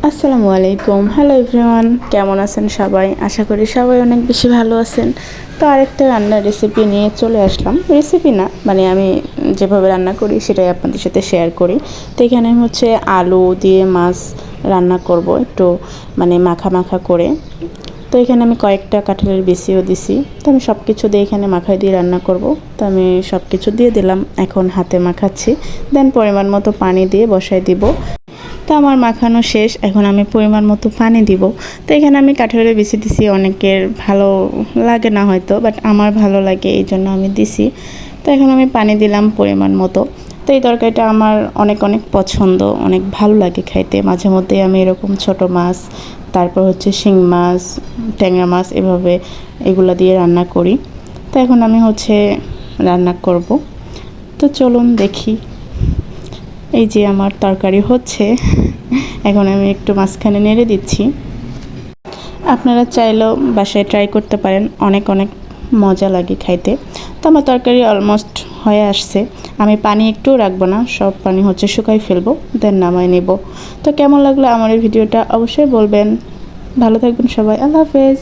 আসসালামু আলাইকুম, hello everyone, কেমন আছেন সবাই? আশা করি সবাই অনেক বেশি ভালো আছেন। তো আরেকটা রান্নার রেসিপি নিয়ে চলে আসলাম। রেসিপি না, মানে আমি যেভাবে রান্না করি সেটাই আপনাদের সাথে শেয়ার করি। তো এখানে আমি আলু দিয়ে মাছ রান্না করব, একটু মানে মাখা মাখা করে। তো এখানে আমি কয়েকটা কাঁঠালের বিচিও দিছি। তো আমি সব কিছু দিয়ে এখানে মাখায় দিয়ে রান্না করব। তো আমি সব কিছু দিয়ে দিলাম, এখন হাতে মাখাচ্ছি। দেন পরিমাণ মতো পানি দিয়ে বসাই দিব। তো আমার মাখানো শেষ, এখন আমি পরিমাণ মতো পানি দিব। তো এখানে আমি কাঁঠালের বিচি দিছি, অনেকের ভালো লাগে না হয়তো, বাট আমার ভালো লাগে, এই জন্য আমি দিছি। তো এখন আমি পানি দিলাম পরিমাণ মতো। তো এই তরকারিটা আমার অনেক অনেক পছন্দ, অনেক ভালো লাগে খাইতে। মাঝে মধ্যে আমি এরকম ছোট মাছ, তারপর শিং মাছ, ট্যাংরা মাছ, এভাবে এগুলো দিয়ে রান্না করি। তো এখন আমি রান্না করব। তো চলুন দেখি। এই যে আমার তরকারি হচ্ছে, এখন আমি একটু মাঝখানে নেড়ে দিচ্ছি। আপনারা চাইলেও বাসায় ট্রাই করতে পারেন, অনেক অনেক মজা লাগে খাইতে। তো আমার তরকারি অলমোস্ট হয়ে আসছে। আমি পানি একটু রাখবো না, সব পানি শুকাই ফেলবো, দেন নামাই নেব। তো কেমন লাগলো আমার এই ভিডিওটা অবশ্যই বলবেন। ভালো থাকবেন সবাই, আল্লাহ হাফেজ।